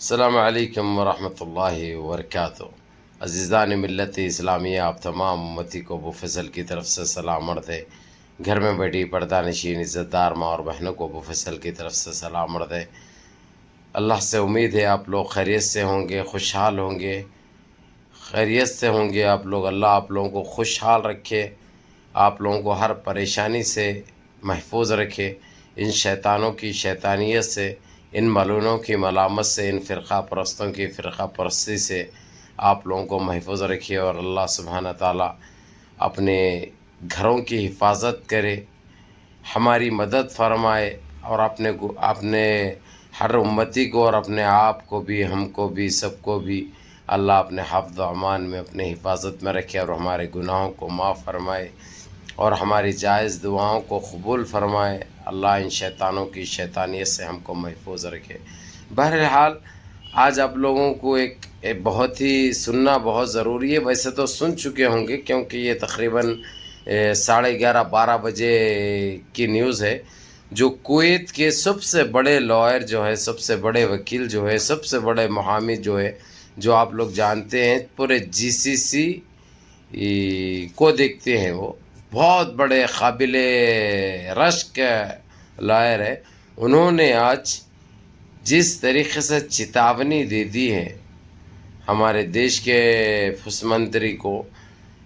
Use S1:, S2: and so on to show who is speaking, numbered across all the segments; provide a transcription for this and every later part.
S1: السلام علیکم ورحمۃ اللہ وبرکاتہ۔ عزیزان ملت اسلامیہ، آپ تمام امتی کو ابو فضل کی طرف سے سلام عرض ہے۔ گھر میں بیٹھی پردہ نشین عزت دار ماں اور بہنوں کو ابو فضل کی طرف سے سلام عرض ہے۔ اللہ سے امید ہے آپ لوگ خیریت سے ہوں گے، خوشحال ہوں گے، خیریت سے ہوں گے آپ لوگ۔ اللہ آپ لوگوں کو خوشحال رکھے، آپ لوگوں کو ہر پریشانی سے محفوظ رکھے، ان شیطانوں کی شیطانیت سے، ان ملعونوں کی ملامت سے، ان فرقہ پرستوں کی فرقہ پرستی سے آپ لوگوں کو محفوظ رکھے، اور اللہ سبحانہ تعالیٰ اپنے گھروں کی حفاظت کرے، ہماری مدد فرمائے، اور اپنے ہر امتی کو اور اپنے آپ کو بھی، ہم کو بھی، سب کو بھی اللہ اپنے حفظ و امان میں، اپنے حفاظت میں رکھے، اور ہمارے گناہوں کو معاف فرمائے اور ہماری جائز دعاؤں کو قبول فرمائے۔ اللہ ان شیطانوں کی شیطانیت سے ہم کو محفوظ رکھے۔ بہرحال آج آپ لوگوں کو ایک بہت ہی سننا بہت ضروری ہے، ویسے تو سن چکے ہوں گے کیونکہ یہ تقریباً 11:30-12 بجے کی نیوز ہے، جو کویت کے سب سے بڑے لائر جو ہے، سب سے بڑے وکیل جو ہے، سب سے بڑے محامی جو ہے، جو آپ لوگ جانتے ہیں، پورے GCC کو دیکھتے ہیں، وہ بہت بڑے قابل رشک لائر ہے۔ انہوں نے آج جس طریقے سے چیتاونی دے دی ہے ہمارے دیش کے فس منتری کو،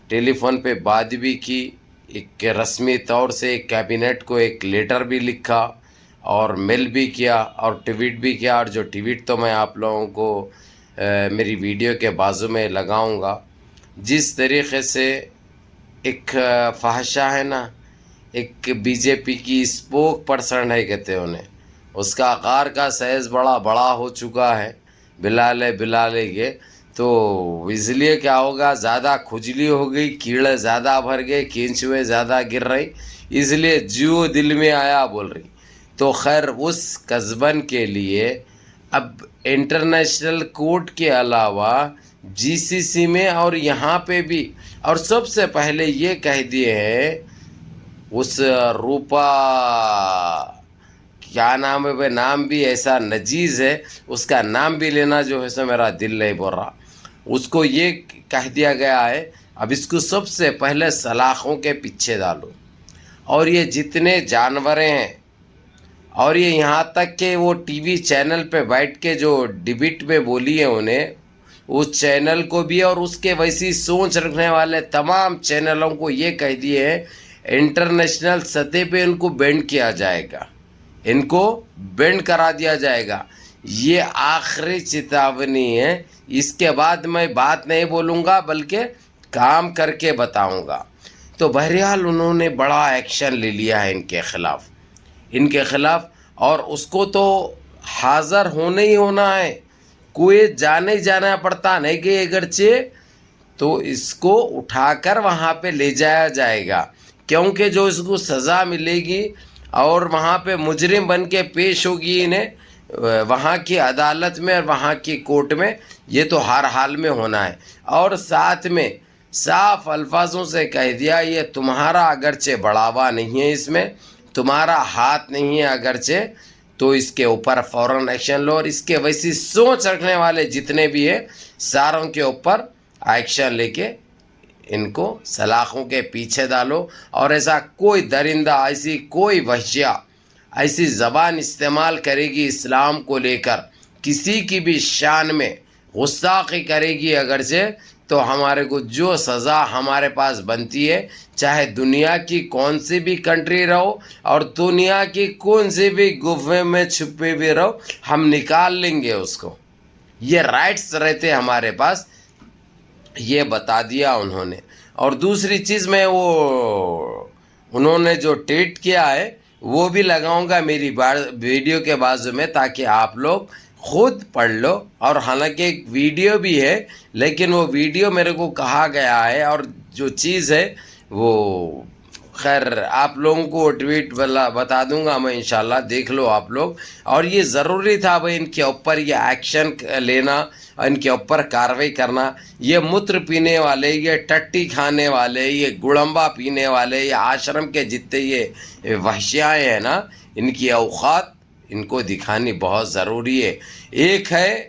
S1: ٹیلی فون پہ بات بھی کی، ایک رسمی طور سے ایک کیبنٹ کو ایک لیٹر بھی لکھا، اور میل بھی کیا، اور ٹویٹ بھی کیا، اور جو ٹویٹ تو میں آپ لوگوں کو میری ویڈیو کے بازو میں لگاؤں گا۔ جس طریقے سے ایک فحشہ ہے نا، ایک BJP کی اسپوک پرسن ہے کہتے ہیں انہیں، اس کا غار کا سائز بڑا ہو چکا ہے، بلالے کے، تو اس لیے کیا ہوگا، زیادہ کھجلی ہو گئی، کیڑے زیادہ بھر گئے، کینچوے زیادہ گر رہی، اس لیے جو دل میں آیا بول رہی۔ تو خیر، اس قصبن کے لیے اب انٹرنیشنل کورٹ کے علاوہ GCC میں اور یہاں پہ بھی، اور سب سے پہلے یہ کہہ دیے ہیں، اس روپا کیا نام ہے بھائی، نام بھی ایسا نجیز ہے، اس کا نام بھی لینا جو ہے سو میرا دل نہیں بول رہا، اس کو یہ کہہ دیا گیا ہے اب اس کو سب سے پہلے سلاخوں کے پیچھے ڈالو، اور یہ جتنے جانوریں ہیں، اور یہ یہاں تک کہ وہ TV چینل پہ بیٹھ کے جو ڈبیٹ میں بولی ہے انہیں، اس چینل کو بھی اور اس کے ویسی سوچ رکھنے والے تمام چینلوں کو یہ کہہ دیے ہیں انٹرنیشنل سطح پہ ان کو بینڈ کیا جائے گا، ان کو بینڈ کرا دیا جائے گا۔ یہ آخری چیتاونی ہے، اس کے بعد میں بات نہیں بولوں گا بلکہ کام کر کے بتاؤں گا۔ تو بہرحال انہوں نے بڑا ایکشن لے لیا ہے ان کے خلاف، اور اس کو تو حاضر ہونا ہی ہونا ہے، کوئی جانا پڑتا نہیں کہ اگرچہ، تو اس کو اٹھا کر وہاں پہ لے جایا جائے گا، کیونکہ جو اس کو سزا ملے گی اور وہاں پہ مجرم بن کے پیش ہوگی انہیں وہاں کی عدالت میں اور وہاں کی کورٹ میں، یہ تو ہر حال میں ہونا ہے۔ اور ساتھ میں صاف الفاظوں سے کہہ دیا، یہ تمہارا اگرچہ بڑھاوا نہیں ہے، اس میں تمہارا ہاتھ نہیں ہے اگرچہ، تو اس کے اوپر فوراً ایکشن لو، اور اس کے ویسی سوچ رکھنے والے جتنے بھی ہیں ساروں کے اوپر ایکشن لے کے ان کو سلاخوں کے پیچھے ڈالو، اور ایسا کوئی درندہ، ایسی کوئی وحشیہ ایسی زبان استعمال کرے گی اسلام کو لے کر، کسی کی بھی شان میں غستاخی کرے گی اگرچہ، تو ہمارے کو جو سزا ہمارے پاس بنتی ہے، چاہے دنیا کی کون سی بھی کنٹری رہو اور دنیا کی کون سی بھی گفے میں چھپے بھی رہو، ہم نکال لیں گے اس کو، یہ رائٹس رہتے ہمارے پاس، یہ بتا دیا انہوں نے۔ اور دوسری چیز میں انہوں نے جو ٹویٹ کیا ہے وہ بھی لگاؤں گا میری ویڈیو کے بازو میں، تاکہ آپ لوگ خود پڑھ لو، اور حالانکہ ایک ویڈیو بھی ہے لیکن وہ ویڈیو میرے کو کہا گیا ہے، اور جو چیز ہے وہ خیر آپ لوگوں کو ٹویٹ بتا دوں گا میں، انشاءاللہ دیکھ لو آپ لوگ۔ اور یہ ضروری تھا بھائی ان کے اوپر یہ ایکشن لینا، ان کے اوپر کارروائی کرنا۔ یہ متر پینے والے، یہ ٹٹی کھانے والے، یہ گڑمبا پینے والے، یہ آشرم کے جتنے یہ وحشیائیں ہیں نا، ان کی اوقات ان کو دکھانی بہت ضروری ہے۔ ایک ہے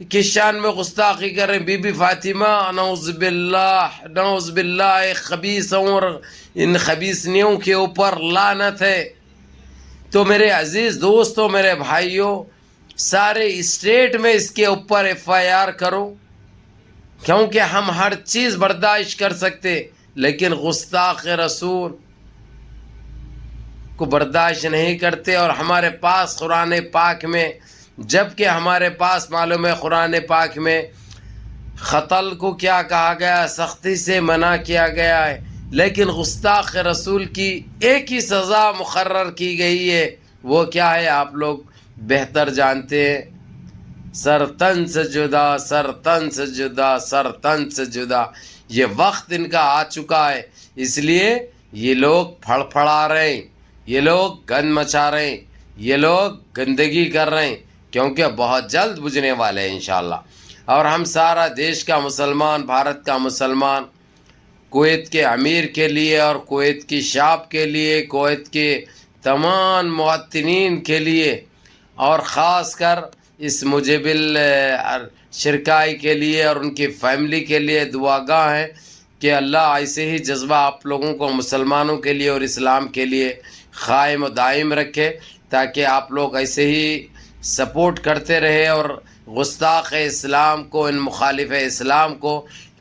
S1: کی شان میں گستاخی کر رہے ہیں. بی بی فاطمہ نعوذ باللہ خبیثوں اور ان خبیثنیوں کے اوپر لعنت ہے. تو میرے عزیز دوستوں، میرے بھائیوں، سارے اسٹیٹ میں اس کے اوپر FIR کرو، کیونکہ ہم ہر چیز برداشت کر سکتے لیکن گستاخ رسول کو برداشت نہیں کرتے. اور ہمارے پاس قرآن پاک میں، جبکہ ہمارے پاس معلوم ہے قرآن پاک میں قتل کو کیا کہا گیا، سختی سے منع کیا گیا ہے، لیکن گستاخ رسول کی ایک ہی سزا مقرر کی گئی ہے. وہ کیا ہے آپ لوگ بہتر جانتے ہیں، سر تن سے جدا، سر تن سے جدا، سر تن سے جدا. یہ وقت ان کا آ چکا ہے، اس لیے یہ لوگ پھڑ پھڑا رہے ہیں، یہ لوگ گند مچا رہے ہیں، یہ لوگ گندگی کر رہے ہیں، کیونکہ بہت جلد بجھنے والے ہیں انشاءاللہ. اور ہم سارا دیش کا مسلمان، بھارت کا مسلمان، کویت کے امیر کے لیے اور کویت کی شعب کے لیے، کویت کے تمام مواطنین کے لیے، اور خاص کر اس مجبل شرکائی کے لیے اور ان کی فیملی کے لیے دعاگاہ ہیں کہ اللہ ایسے ہی جذبہ آپ لوگوں کو مسلمانوں کے لیے اور اسلام کے لیے قائم و دائم رکھے، تاکہ آپ لوگ ایسے ہی سپورٹ کرتے رہے اور گستاخ اسلام کو، ان مخالف اسلام کو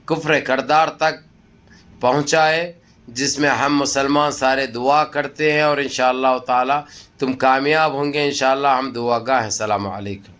S1: کفر کردار تک پہنچائے، جس میں ہم مسلمان سارے دعا کرتے ہیں. اور انشاءاللہ تعالی تم کامیاب ہوں گے انشاءاللہ. ہم دعا گاہ ہیں. السلام علیکم.